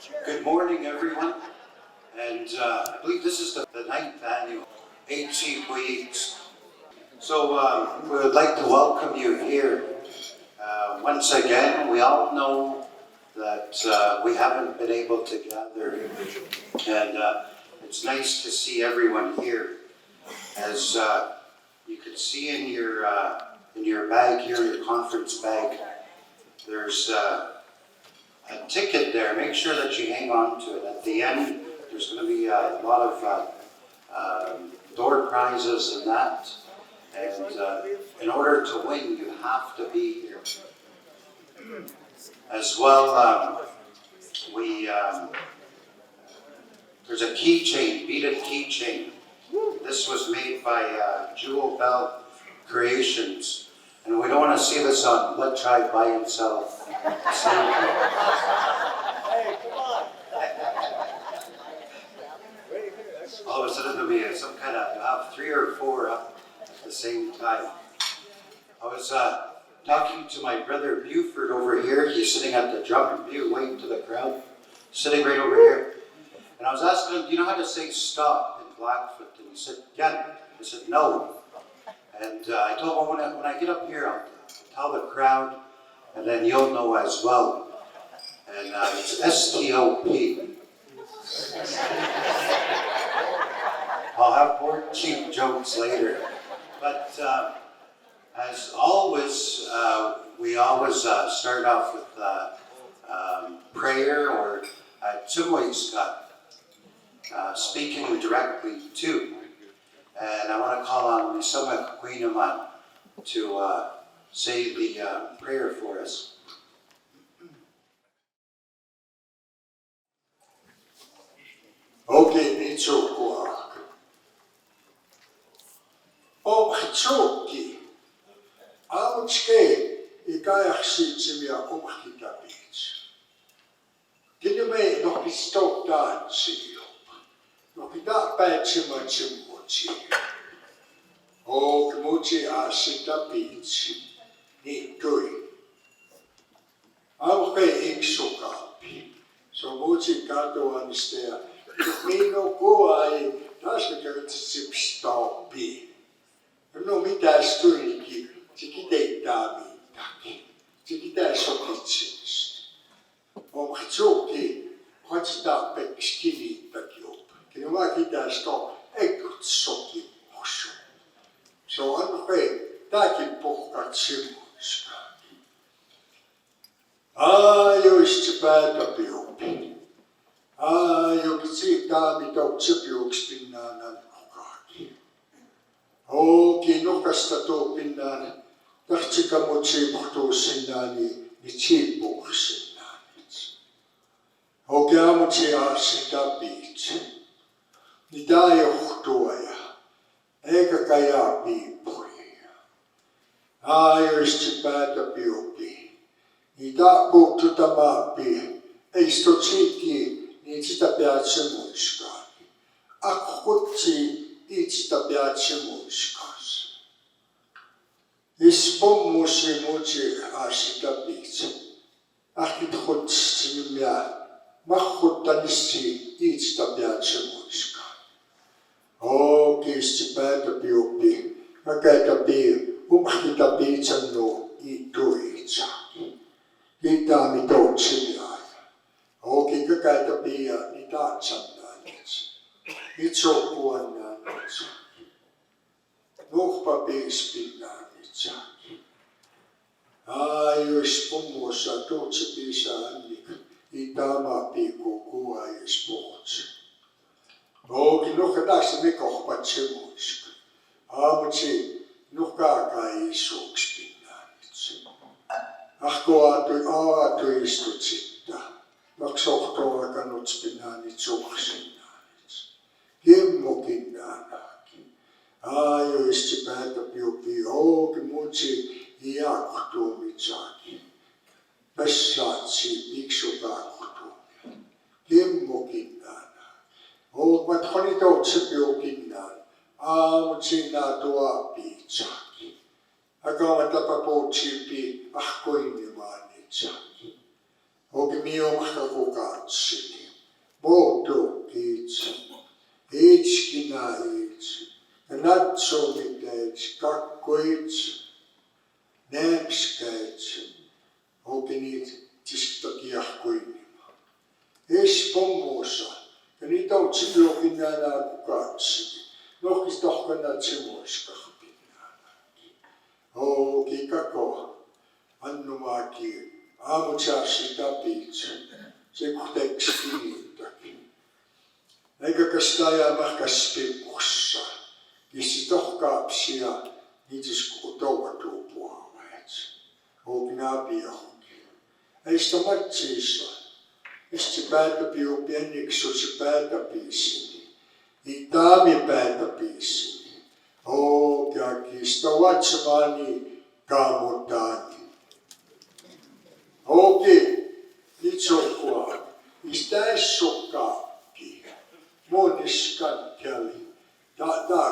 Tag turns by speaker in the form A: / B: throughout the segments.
A: Good morning, everyone. And I believe this is the 9th annual Aitsi'poyiiksi. So we would like to welcome you here. Once again, we all know that we haven't been able to gather. And it's nice to see everyone here. As you can see in your bag here, your conference bag, there's a ticket there. Make sure that you hang on to it. At the end, there's going to be a lot of door prizes and that. And in order to win, you have to be here. As well, there's a keychain, beaded keychain. This was made by Jewel Bell Creations. And we don't want to see this on Let Try Buy and Sell.
B: Hey, come on.
A: All of a sudden there'll be some kind of, you'll have 3 or 4 up at the same time. I was talking to my brother Buford over here. He's sitting at the drum view, waiting to the crowd, sitting right over here. And I was asking him, do you know how to say stop in Blackfoot? And he said, yeah. I said, no. And I told him when I get up here, I'll tell the crowd, and then you'll know as well. And it's S-T-O-P. I'll have more cheap jokes later. But as always, we always start off with prayer or Aitsi'poyiiksi, speaking directly to. And I want to call on Makiinimaa to say the prayer for us.
C: Okay, nitsukua. Hitsuki. Autske ikayaksitsimia omahitapits. Kinume no pistoktaan siyo. No pitää päätsemään semmoisia. Muutsi asitapits. Niin tui. Auke iksukaappi. Se on muutsi katoamista ja minun kuva ei taas käytäisi pistoppi. No mitäs tulikin, se kiteittää mitäkin. Se kitää sokitsemista. Hitsuki, hoitaa peksi kilittäkin oppi. Kyllä mä kitäis tuon ekut sokimusu. Se on tääkin pohkat semmoiskaakin. Joista päätäpi oppi. Jokin siitä mitoksepiuksi pinnaan nukaakin. Nukasta tuo pinnaan. Tahtsika mut siipahtuu sinnaan, niin siipuuksi sinnaan. Aamut siellä sitä piitsi. Niin tää johtuu ja eikä kajaa piippuja. Joista päätäpi oppi. Niin tää puuttu tämä ei sitä siittiin. Niin sitä peät semmoiskaan. Akkutsi itse peät semmoiskaan. Ispommusi muutsi asita piitsi. Ahkit hutsi nimia. Mahkuttanissi itse peät semmoiskaan. Kiisti päätäpi oppi. Käkätäpi umhkita piitsan no ittuitsaakin. Kiitaa mitoutsimiaa. Käkäitä pia, niin taatsannaan itse. Itse kuonnaan itse. Nuhpa piispinnaan itse. Jos pummussa tuutse piisaa annik, niin tämä piikuu kuva jos puhutse. Nuhka taas me kohpat semmoiska. Aamutsi nuhkaakaa isuuksi pinnaan itse. Aatu istut sitten. Laksohtoa kannutspinaan itsuksinnaan. Himmokinnaakin. Joisti päätä piupi muutsi iaktuu mitsaakin. Pessaatsi iksukaaktuu. Himmokinnaan. Mat honitoutse piukinnaan. Muutsi naa tuo piitsaakin. Akaama tapa puutsiipi Makiinimaan itsaakin. Oki miomaka kukatsini. Muoto kiitsi. Itskina itsi. Ja natsomita itsi. Kakko itsi. Näpskä itsi. Oki niitä tistakiahkoinima. Espommosa. Ja niitä on silloinkin nää kukatsini. Nohkis tohkana tsemoiskahpinnaanakin. Oki kako. Annumaki. Aamutsarsi tapitse. Se kuhteks kiinnittäkin. Eikä kasta ajamahkas pimmussa. Kissi tohkaapsia. Niitis koko touvatuu puolella. Oki naapiahonkin. Ei sitä matsiissa. Isti päätäpi on pieniksi, se päätäpiisini. Ei taami päätäpiisini. Okiakin sitä vatsemaani kaamutaani. Oki, itsokua. Istä essokkaakki. Moniskan Callie.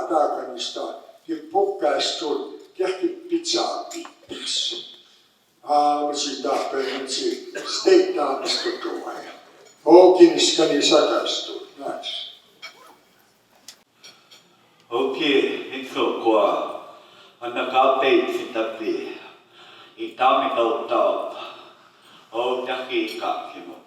C: Taakanista. Pukkaistun. Kähki pizzaa pippiksi. Aamusi tappelisi steikkaamista tuoja. Oukiniskani sakastui. Näis.
B: Okei, itsokua. Anna kapeitsi tapi. Itami kautta. Oudaki kakimo.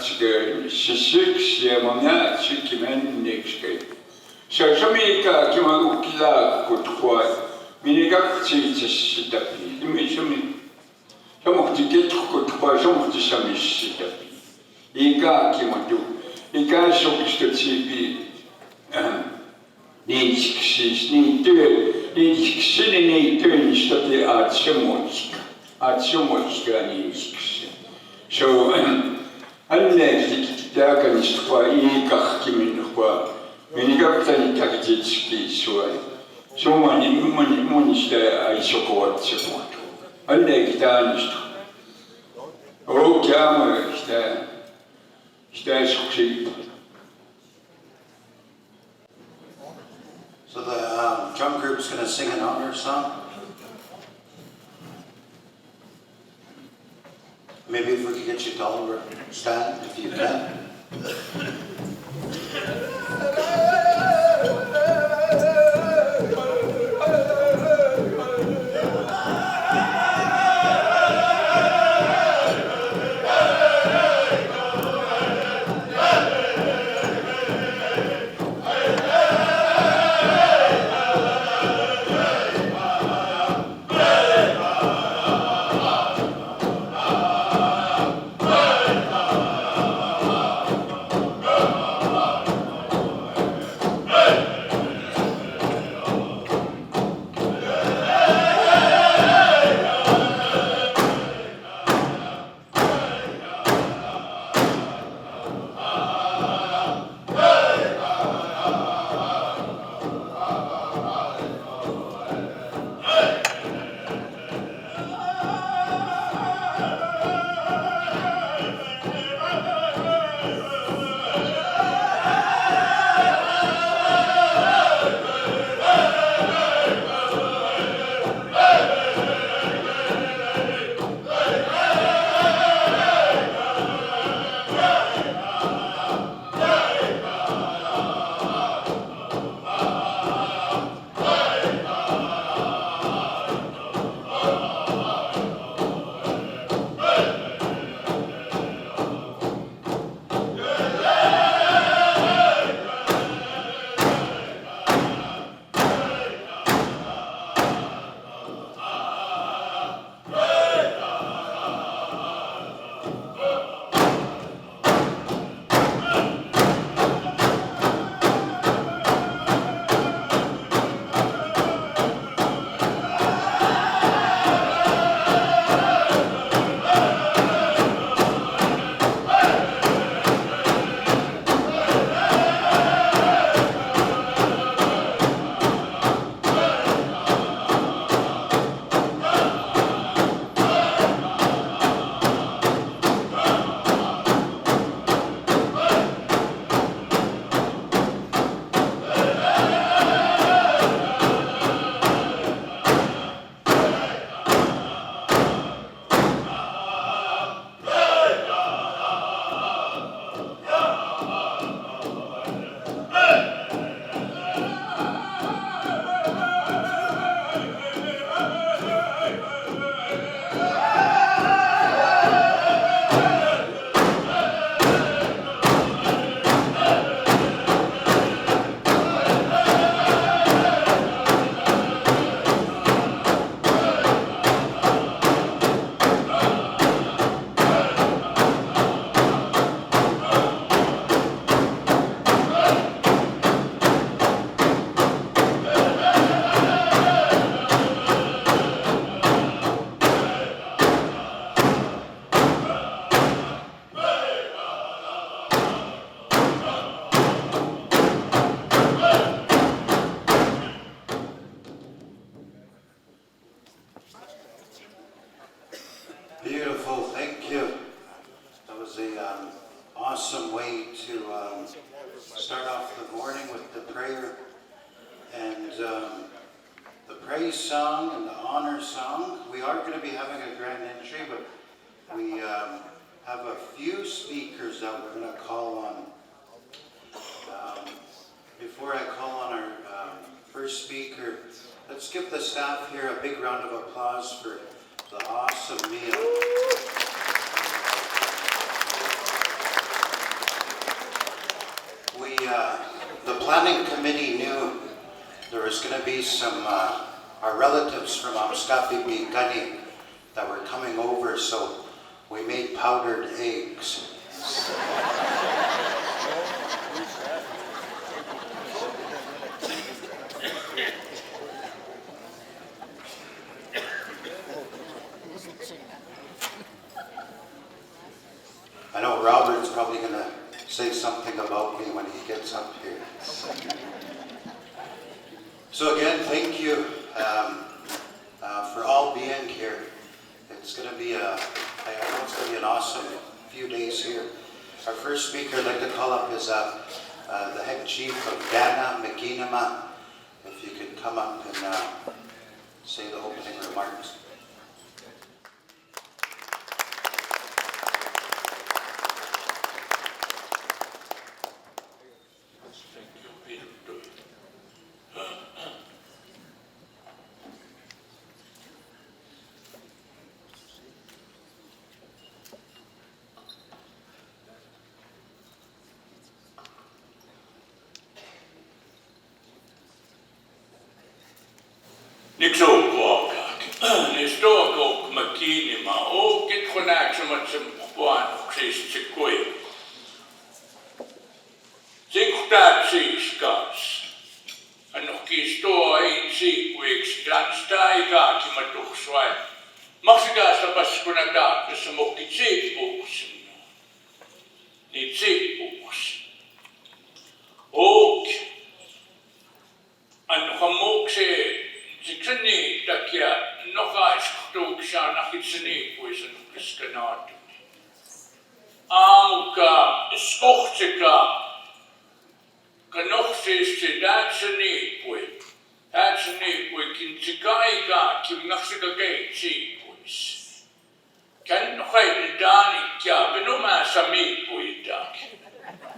D: Artsike sisiksi ja monia sikimenneksi. Se mikä kiman kila kutkua minikatsiitsista pi. Mimi samohti ketkuttua samohti samissita pi. Ikä kimatu ikä sokistutsipi niiksiksi niiksiksi niittyistä te atsemotska niiksiksi. So anneeksi tääkanista qua iikahkimin qua minikaptani takititski suai. Somani monista aisokovatse muoto. Anneeksi täänistä. Okei, sitä suksi.
A: So the drum group's going to sing an honor song. Maybe if we could get you taller, stand if you can. Awesome way to start off the morning with the prayer and the praise song and the honor song. We are going to be having a grand entry, but we have a few speakers that we're going to call on. Before I call on our first speaker, let's give the staff here a big round of applause for the awesome meal. planning committee knew there was going to be some our relatives from Aitsi'poyiiksi that were coming over, so we made powdered eggs. I know Robert's probably going to say something about me when he gets up here. So again, thank you for all being here. It's going to be I know it's going to be an awesome few days here. Our first speaker I'd like to call up is the head chief of Makiinimaa. If you could come up and say the opening remarks.
E: Historical Makiinimaa, o kitkonääksemätsem puanuksistikui. Sikutatsiiskas. Annohkistoa Aitsi'poyiiksi tanstaigaakimatukswai. Maksikaasta paskuna taakassa mokki tsiippuuksin. Niin tsiippuuks. Ok. Annohamukseen sikseni takia nokaiskutuksia nahitseni puisen kriskanaatuni. Aamuka skohtsika kanoksisi daatseni pui. Daatseni pui kintikaiga kim naksika keitsi puis. Kan nokainen daanikkia benomaasa miipuitak.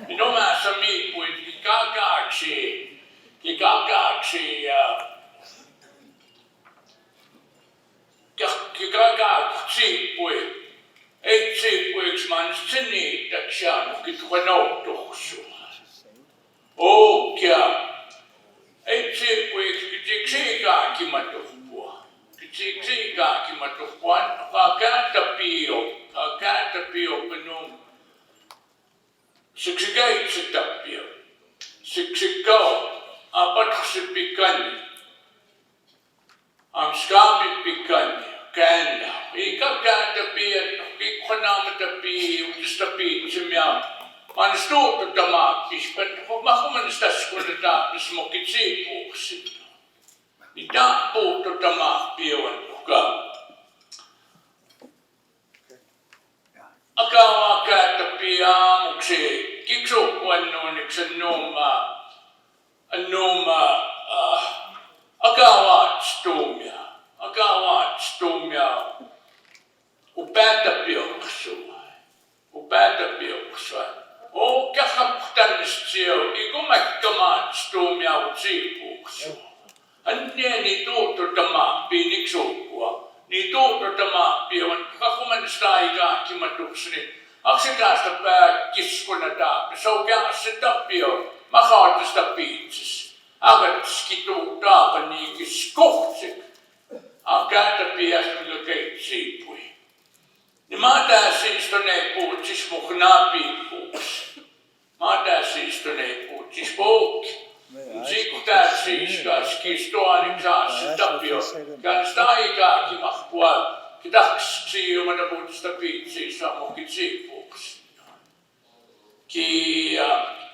E: Benomaasa miipuit kikakaaksi Aitsi'poyiiksi manstini taksiaan kitkonoutuksua. Okia Aitsi'poyiiksi kitsiikaakimatupua. Kitsiikaakimatupua kaakäätäpio penum. Siksikaitsitapio. Siksikau apatksipikani. Amskaapipikani. Käännä. Eikä kääntäpiä, kikkonaamatapiä, uutistapiä, semia. Mä oon stuututtamaan, mä huomasin tässä, kun tätä smokit siipuuksi. Niin tää puuttuttamaan piuan mukaan. Akavaa kääntäpiä aamuksi, kiksukuannuuniksen nuuma, akavaa stuumia. Acknowledgements upäätäpiuksua. O kähäptänistio, ikumäkkämaatstuumia utsiipuuksua. Anneeni tuututama piiniksukua. Niin tuututama piuan kakumanista aikaa kimatukseni. Aksikaasta pääkiskuna taapi. Soukeassa tapio. Mahaatista piitsis. Agatskituu taapa niinkis kohtsik. Kääntäpiästä mikä keitsiipui. Niin mä oon tää siistoneen puhut siis muhnaa piippuuks. Mä oon tää siistoneen puhut siis poukki. Sikutää siiskas, kistoanik saas tapio. Käännöstä aikaakin mahkua. Kitaks siirumata puhutista piitsiisa muhkit siipuuks.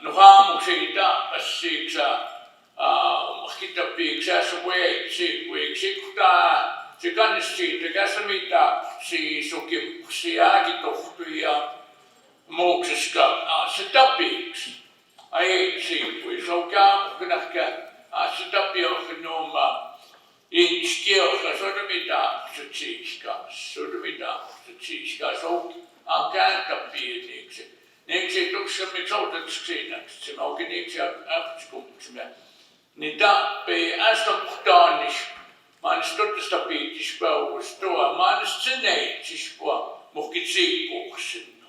E: No haamuksi taapas siiksaa. Mahkitapiiksi Aitsi'poyiiksi kutaa se kannessa siitä kässä mitä siisukimpuksi ääkitohtui ja muuksiska se tapiiksi. Aitsi'poyiiksi on käänähkä se tapiohka nuoma inskielka sodamitaapset siiskas on kääntäpiiniksi. Niiksi tuksemme soutatiksi siinäksi, se onkin niiksi äpskumpuksemme. Niin tappei ästophtaanis, maanis totesta piitis päuvustoa, maanis seneitsis muhkit siipuuksin.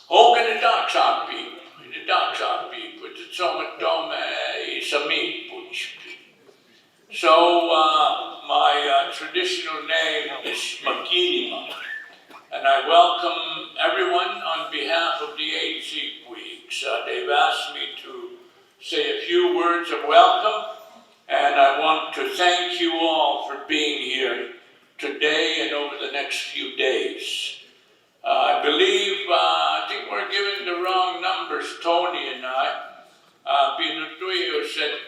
E: Onko ne taaksaa piippu, ne taaksaa So my traditional name is Makiinimaa, and I welcome everyone on behalf of the Aitsi'poyiiksi. They've asked me to say a few words of welcome, and I want to thank you all for being here today and over the next few days. I think we're giving the wrong numbers, Tony and I. Pinutuyo said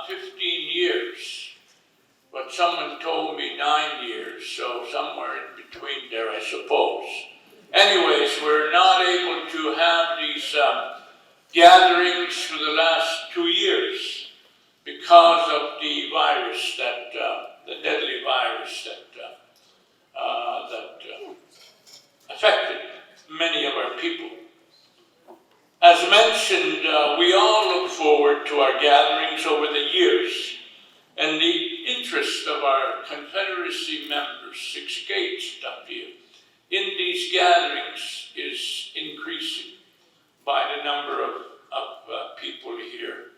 E: 15 years, but someone told me 9 years, so somewhere in between there, I suppose. Anyways, we're not able to have these gatherings for the last 2 years because of the virus the deadly virus that affected many of our people. As mentioned, we all look forward to our gatherings over the years, and the interest of our Confederacy members, Aitsi'poyiiksi, in these gatherings is increasing by the number of people here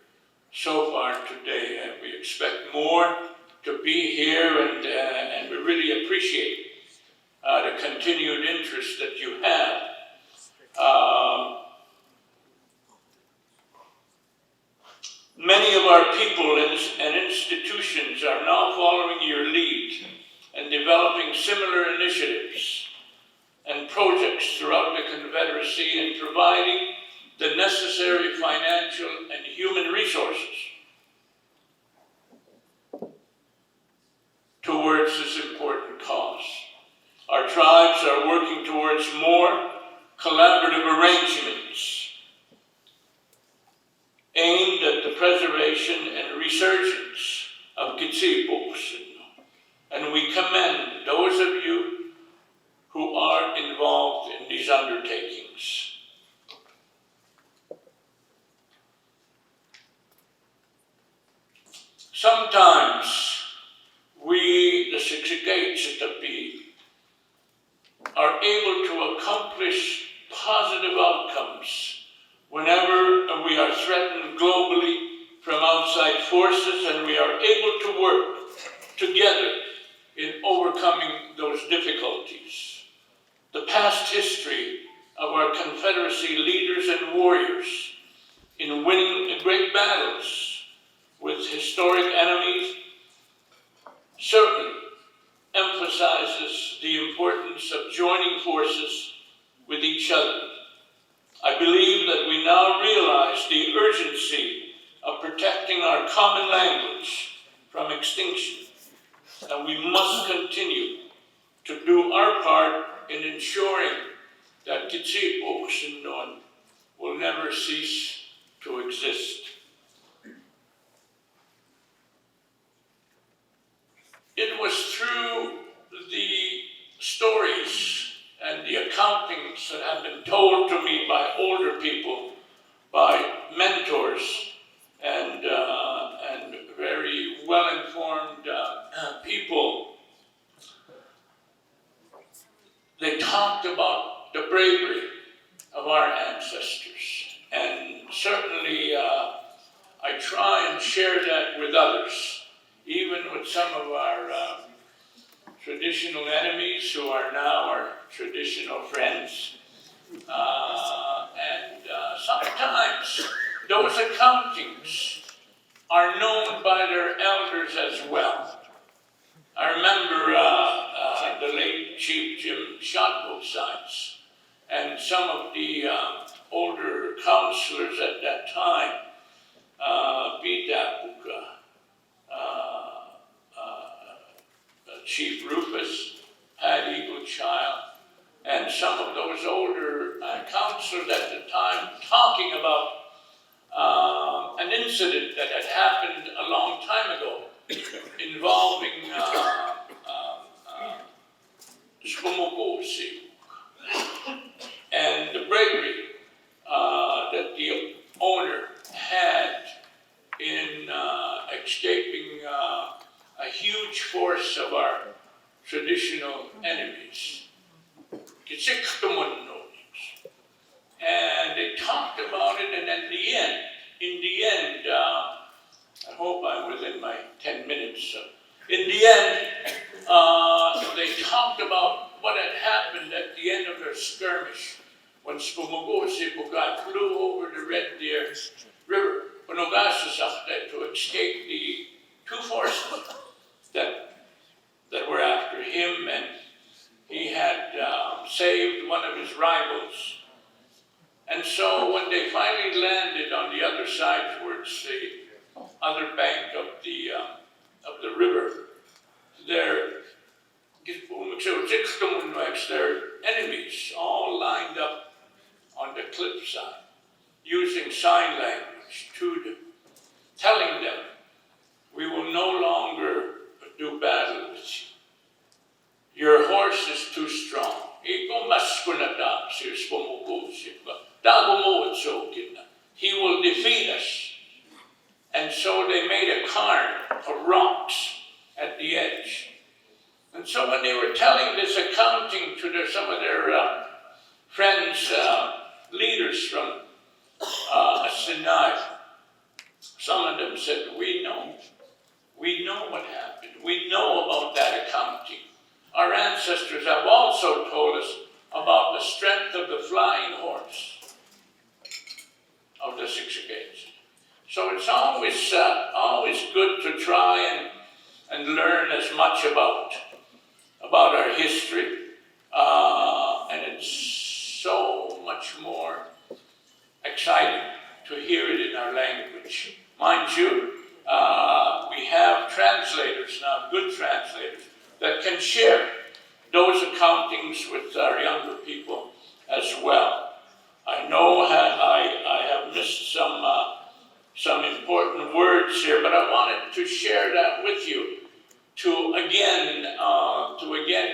E: so far today, and we expect more to be here, and we really appreciate the continued interest that you have. Many of our people and institutions are now following your lead and developing similar initiatives and projects throughout the Confederacy and providing the necessary financial and human resources towards this important cause. Our tribes are working towards more collaborative arrangements aimed at the preservation and resurgence of Aitsi'poyiiksi, and we commend those of you who are involved in these undertakings. Sometimes we, the Aitsi'poyiiksi, are able to accomplish positive outcomes whenever we are threatened globally from outside forces, and we are able to work together in overcoming those difficulties. The past history of our Confederacy leaders and warriors in winning great battles with historic enemies certainly emphasizes the importance of joining forces with each other. I believe that we now realize the urgency of protecting our common language from extinction, and we must continue to do our part in ensuring that Aitsi'poyiiksi will never cease to exist. It was through the stories and the accountings that have been told to me by older people, by mentors, and very well-informed people. They talked about the bravery of our ancestors, and certainly I try and share that with others, even with some of our traditional enemies who are now our traditional friends. Sometimes those accountings are known by their elders as well. I remember the late Chief Jim shot both sides, and some of the older counselors at that time, Chief Rufus, had Eagle Child, and some of those older counselors at the time talking about an incident that had happened a long time ago involving and the bravery that the owner had in escaping a huge force of our traditional enemies. And they talked about it, and at the end, in the end, I hope I'm within my 10 minutes. In the end, they talked about what had happened at the end of their skirmish when Aitsi'poyiiksi flew over the Red Deer River to escape the two forces that were after him, and he had saved one of his rivals. And so when they finally landed on the other side towards the other bank of the river, their enemies all lined up on the cliffside, using sign language to them, telling them, "We will no longer do battle with you. Your horse is too strong. He will defeat us." And so they made a cairn of rocks at the edge. And so when they were telling this accounting to some of their friends, leaders from Sinai, some of them said, we know what happened. We know about that accounting. Our ancestors have also told us about the strength of the flying horse of the Six Gates. So it's always good to try and learn as much about our history, and it's so much more exciting to hear it in our language. Mind you, we have translators now, good translators, that can share those accountings with our younger people as well. I know I have missed some important words here, but I wanted to share that with you to again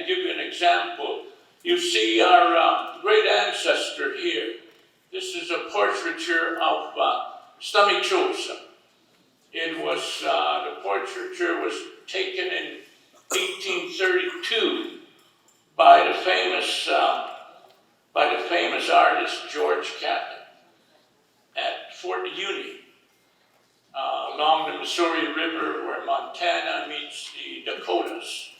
E: give you an example. You see our great ancestor here. This is a portraiture of Stamichosa. It was the portraiture was taken in 1832 by the famous artist George Catlin at Fort Union, along the Missouri River where Montana meets the Dakotas.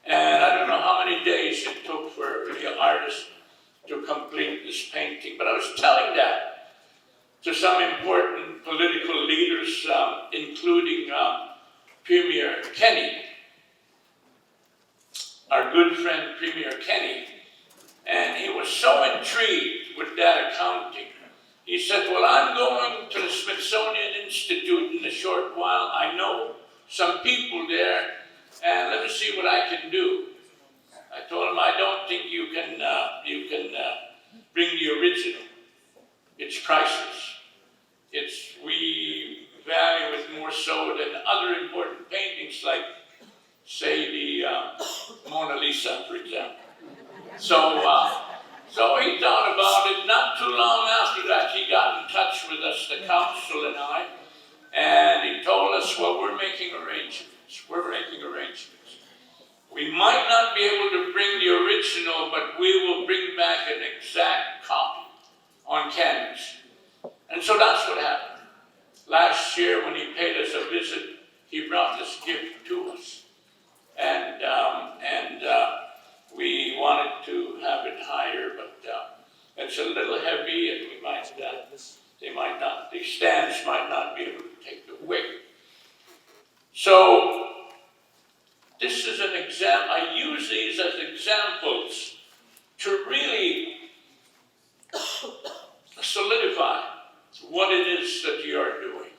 E: And I don't know how many days it took for the artist to complete this painting, but I was telling that to some important political leaders, including Premier Kenny, our good friend Premier Kenny, and he was so intrigued with that accounting. He said, well, I'm going to the Smithsonian Institute in a short while. I know some people there, and let me see what I can do. I told him, I don't think you can bring the original. It's priceless. We value it more so than other important paintings like, say, the Mona Lisa, for example. So he thought about it. Not too long after that, he got in touch with us, the council and I, and he told us, well, we're making arrangements. We might not be able to bring the original, but we will bring back an exact copy on canvas. And so that's what happened. Last year, when he paid us a visit, he brought this gift to us. And we wanted to have it higher, but it's a little heavy, and the stands might not be able to take the weight. So this is an example. I use these as examples to really solidify what it is that you are doing.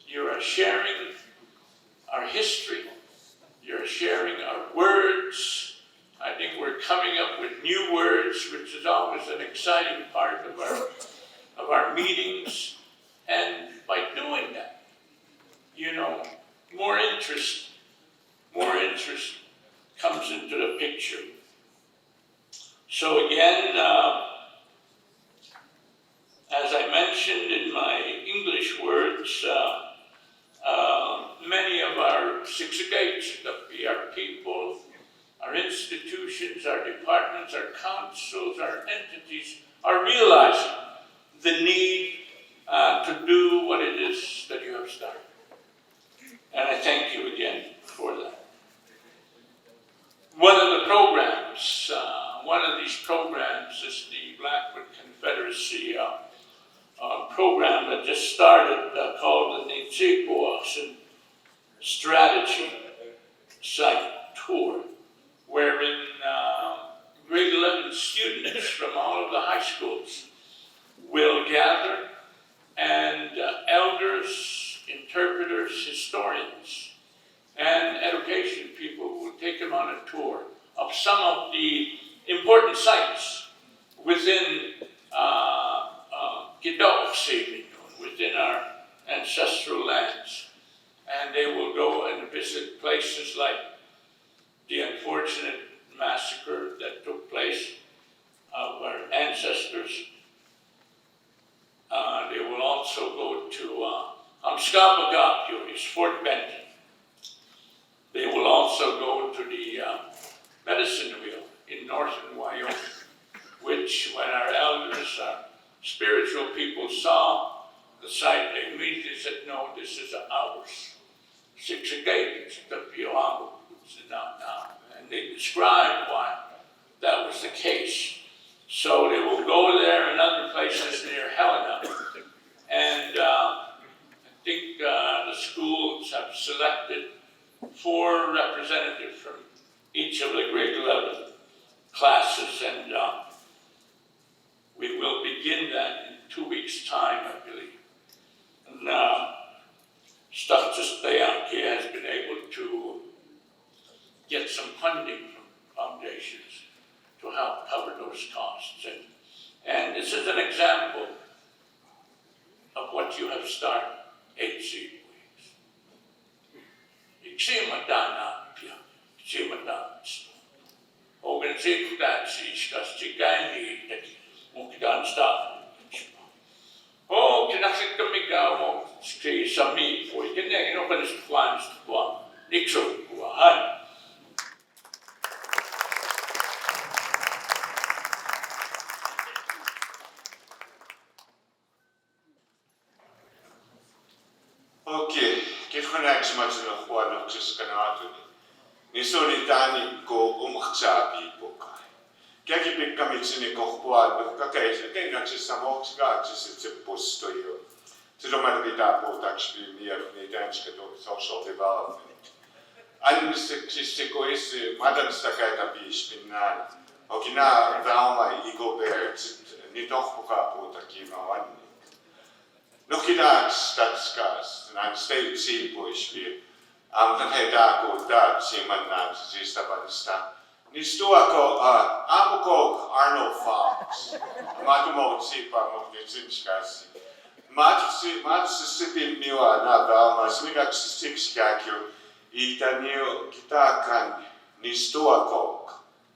E: You are sharing our history. You're sharing our words. I think we're coming up with new words, which is always an exciting part of our meetings. And by doing that, more interest comes into the picture. So again, as I mentioned in my English words, many of our Six Gates, our people, our institutions, our departments, our councils, our entities are realizing the need to do what it is that you have started. And I thank you again for that. One of these programs is the Blackfoot Confederacy program that just started called the Aitsi'poyiiksi Strategy Site Tour, wherein grade 11 students from all of the high schools will gather, and elders, interpreters, historians, and education people will take them on a tour of some of the important sites within within our ancestral lands. And they will go and visit places like the unfortunate massacre that took place of our ancestors. They will also go to Fort Benton. They will also go to the medicine wheel in northern Wyoming, which when our elders, spiritual people saw the site, they immediately said, no, this is ours. And they described why that was the case. So they will go there and other places near Helena. And I think the schools have selected 4 representatives from each of the grade 11 classes, and we will begin that in 2 weeks' time, I believe. And Delaney has been able to get some funding from foundations to help cover those costs. And this is an example of what you have started, Aitsi'poyiiksi.
F: Okei, Acknowledgements no huonoksessa kanaatuni. Niin se oli tääni ko umahtsaa piipukai. Käki pikkamitsini kohpuaan, kakeisi kengaksissa moksikaksissa se pustojo. Se on mitä puhutaksi mielestäni tänska social development. Anniseksi se koisi madansta käytä piispinnään. Oki nää rauma Eaglebeard, niin tohpukaa puhutakin mä anni. No kidaks tatskas, näin Aitsi'poyiiksi. Amtan heitä kuultaa siemannaan siis tapanista. Niin tuoko aamuko Arnold Fox. Matumout siipaa muhti tsinskasi. Matsi sipin miua naapäomas, mikäksi siksikääkio. Itä niu kitakan, niin tuoko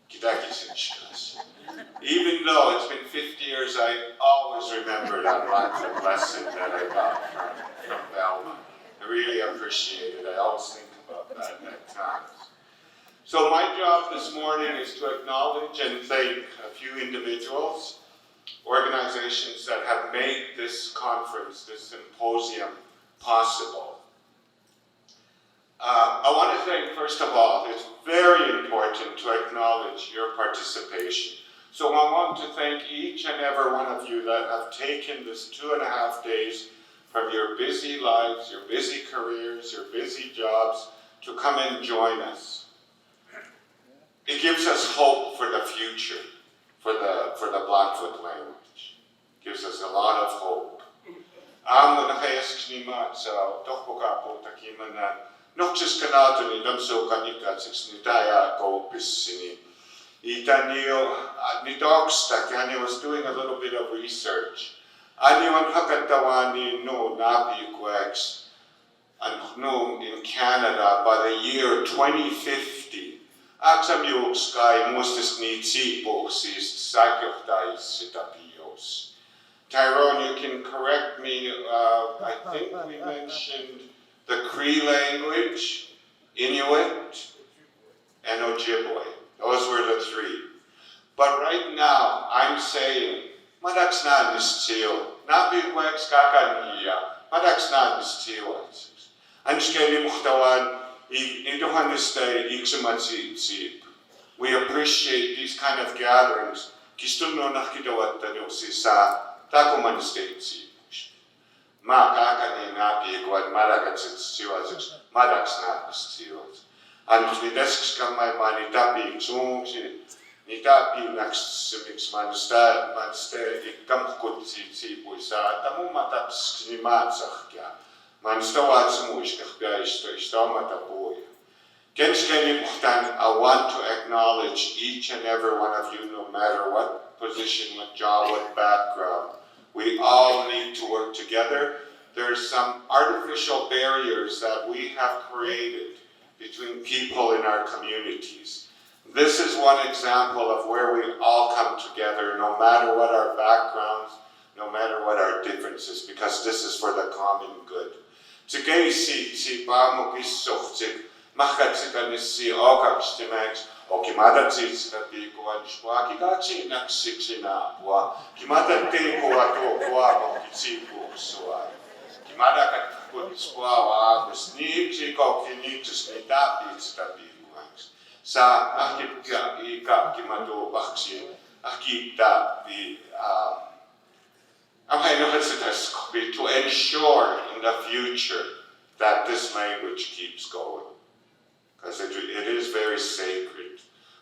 F: kitaki tsinskasi. Even though it's been 50 years, I always remember that Blackfoot lesson that I got from Velma. I really appreciate it. I always think about that at times. So my job this morning is to acknowledge and thank a few individuals, organizations that have made this conference, this symposium, possible. I want to thank, first of all, it's very important to acknowledge your participation. So I want to thank each and every one of you that have taken this 2.5 days from your busy lives, your busy careers, your busy jobs, to come and join us. It gives us hope for the future, for the Blackfoot language. It gives us a lot of hope. I was doing a little bit of research. In Canada by the year 2050. Tyrone, you can correct me. I think we mentioned the Cree language, Inuit, and Ojibwe. Those were the 3. But right now, I'm saying, Aitsi'poyiiksi kakani ja madaks naadis tiiwaisiksi. Anskeli muhtawan iduhannista iksumatsi. We appreciate these kind of gatherings. Kistunno nahkidawattanu sisa takumanista itsiipuiksi. Maa kakani naapi kuvat madakatsit tiiwaisiksi, madaks naadis tiiwaisiksi. Anus ni desks kamai mani tapi suungsi. Niitä piinaksimiksi mansta ikkamkutsi että mumma tapski ni maatsahkia. Mansta vaatsemuiskahpiaista omata puhuja. Kenskeni muhtan, I want to acknowledge each and every one of you, no matter what position, what job, what background. We all need to work together. There's some artificial barriers that we have created between people in our communities. This is one example of where we all come together, no matter what our backgrounds, no matter what our differences, because this is for the common good. Tsekeisi paamukisohtsik, mahkatsikanissi okakstimäks, okimatatsit piikuvan spuakikaksi naksiksinaapua, kimatatteikua tuokua mokitsipuuksua. Kimadakat kutspuavaakus niiksi kokkiniksis nitapiitsita piikuvaksi. Sa ahkipka ika kimatu baksi ahkita to ensure in the future that this language keeps going, because it is very sacred.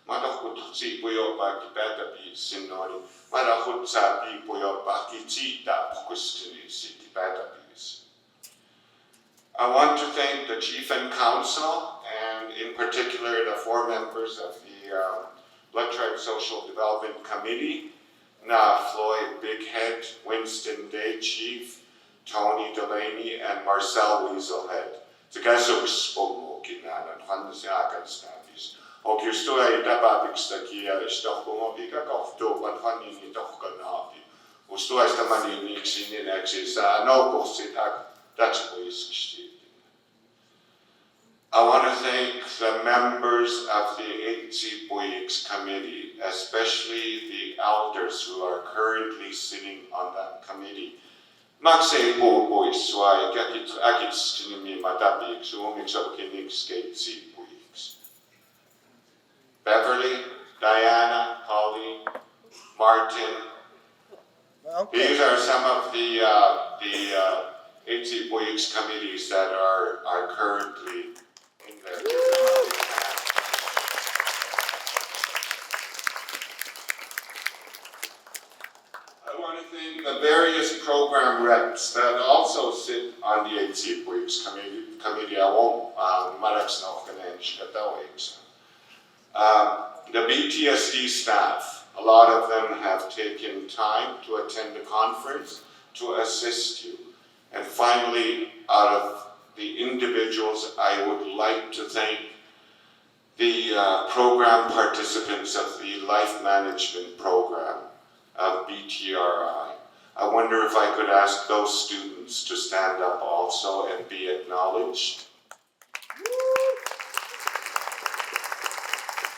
F: Madahutsi puyopa kipatapi sinoni, madahutsa pi puyopa kitita pukustini sitipatapis. I want to thank the Chief and Council, and in particular the 4 members of the Blood Tribe Social Development Committee, Floyd Bighead, Winston Day Chief, Tony Delaney, and Marcel Weaselhead. Tsekasuks pomokinan hansiakanstavis. Okistua itapapikstakia istohkumopika kohtuupan hanini tohkanapi. Ustuaista maniniksi nineksi saa noukussit Aitsi'poyiiksi. I want to thank the members of the Aitsi'poyiiksi committee, especially the elders who are currently sitting on that committee. Maksei puupoissua ja äkitskini matapiiksi umiksokkiniksi Aitsi'poyiiksi. Beverly, Diana, Callie, Martin. Okay. These are some of the Aitsi'poyiiksi committees that are currently in there. I want to thank the various program reps that also sit on the Aitsi'poyiiksi committee. I won't the BTSD staff, a lot of them have taken time to attend the conference to assist you. And finally, out of the individuals, I would like to thank the program participants of the Life Management Program of BTRI. I wonder if I could ask those students to stand up also and be acknowledged.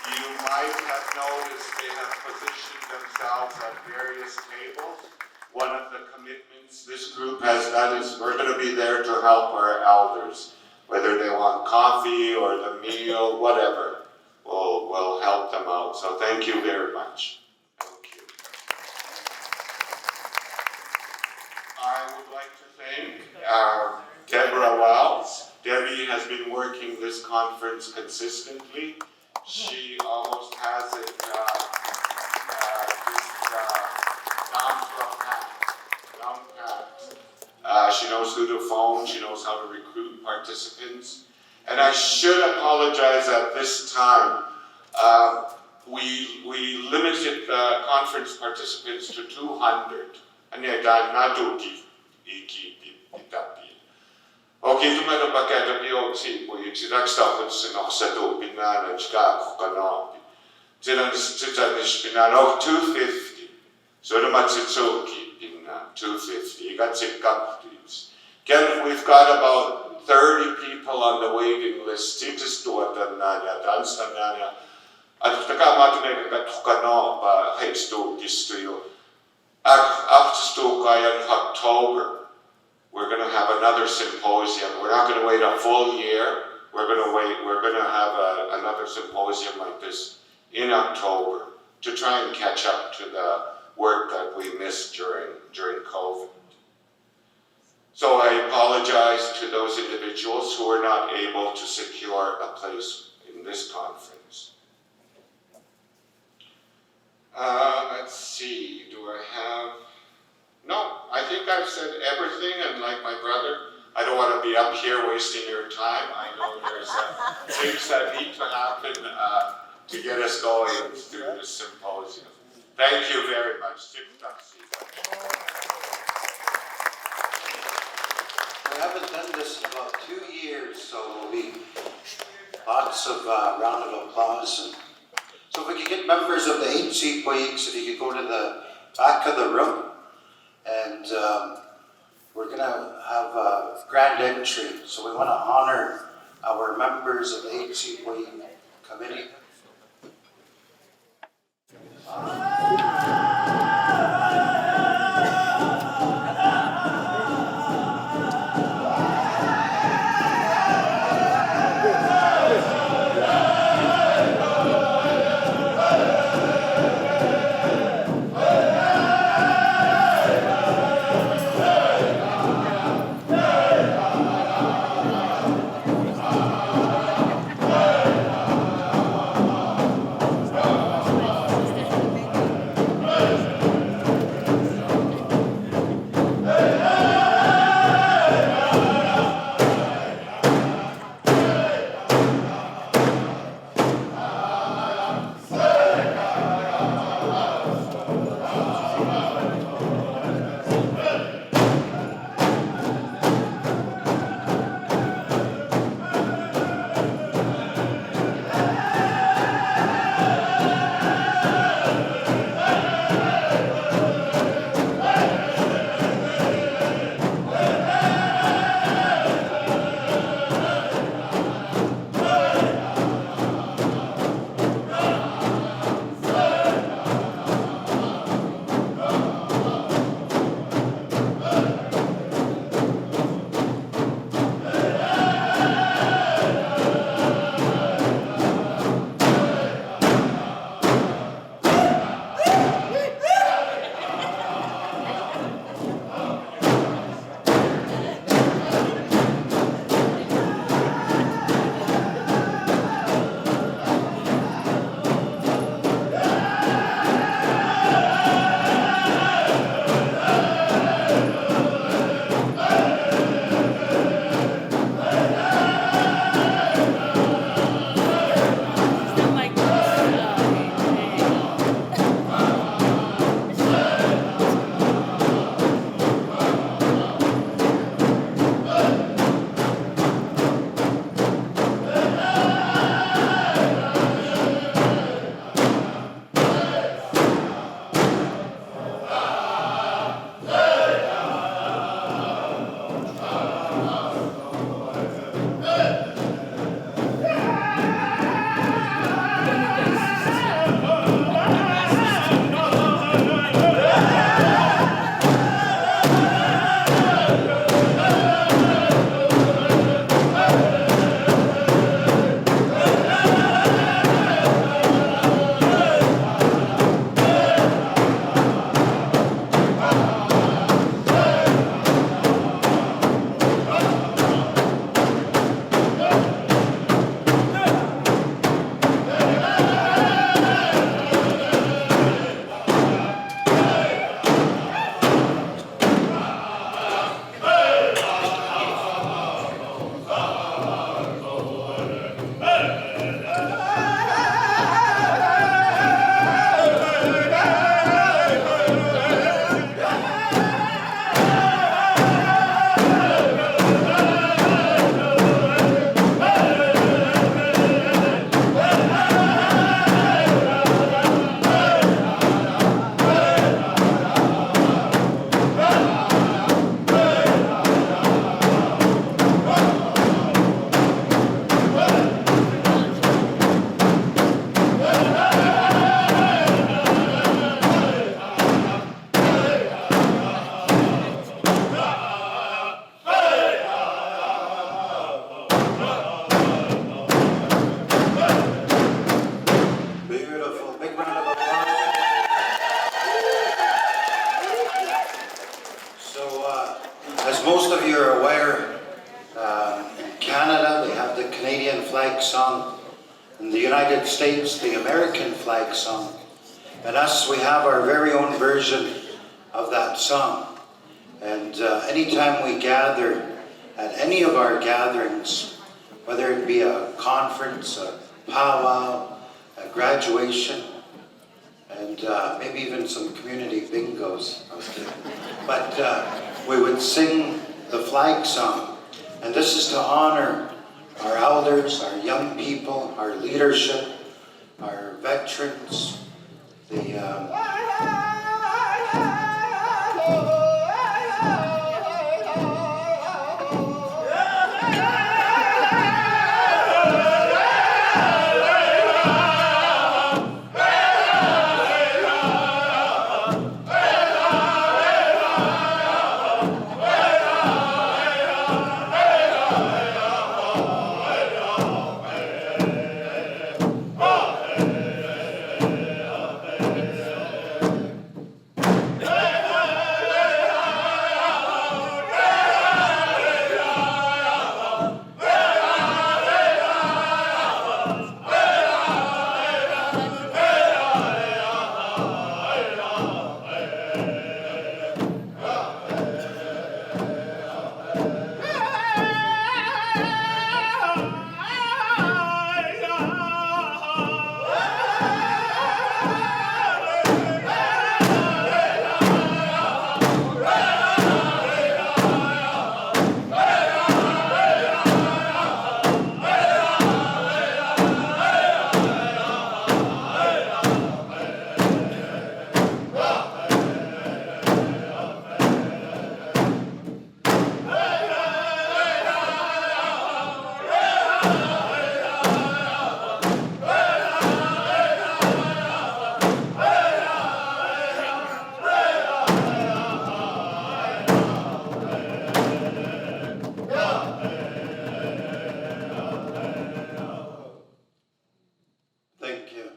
F: You might have noticed they have positioned themselves at various tables. One of the commitments this group has done is we're going to be there to help our elders, whether they want coffee or the meal, whatever. We'll help them out. So thank you very much. Thank you. I would like to thank Deborah Wells. Debbie has been working this conference consistently. She almost has it down pat. She knows who to phone, she knows how to recruit participants. And I should apologize at this time. We limited the conference participants to 200. And yet I'm not doing okay, tumero paketa Aitsi'poyiiksi rakstauksen oksatu pinaan skakukanapi. Sitten pinaan 250. Sodomatsitsuki pinaan 250. You got sick companies. Again, we've got about 30 people on the waiting list. Titis tuotannan ja tanstannan ja takamaatuneet katukanoa heitstuukistuju. Ahtistuukajan hatto October, we're going to have another symposium. We're not going to wait a full year. We're going to have another symposium like this in October to try and catch up to the work that we missed during COVID. So I apologize to those individuals who are not able to secure a place in this conference. Let's see, do I have? No, I think I've said everything, and like my brother, I don't want to be up here wasting your time. I know there's things that need to happen to get us going through this symposium. Thank you very much.
A: We haven't done this in about 2 years, so there'll be lots of round of applause. And so if we could get members of the Aitsi'poyiiksi, if you could go to the back of the room, and we're going to have a grand entry. So we want to honor our members of the Aitsi'poyiiksi committee. most of you are aware, in Canada they have the Canadian flag song, in the United States the American flag song, and us, we have our very own version of that song. And anytime we gather at any of our gatherings, whether it be a conference, a powwow, a graduation, and maybe even some community bingos, but we would sing the flag song. And this is to honor our elders, our young people, our leadership, our veterans, thank you.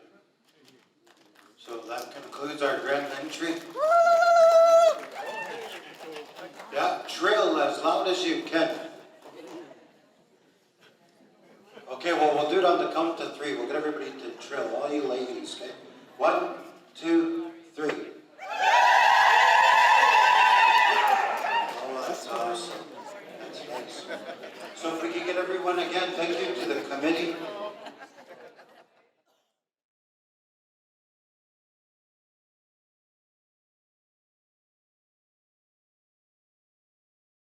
A: So that concludes our grand entry. Yeah, trill as loud as you can. Okay, well, we'll do it on the count of three. We'll get everybody to trill, all you ladies, okay? 1, 2, 3. Oh, that's awesome. That's nice. So if we could get everyone again, thank you to the committee.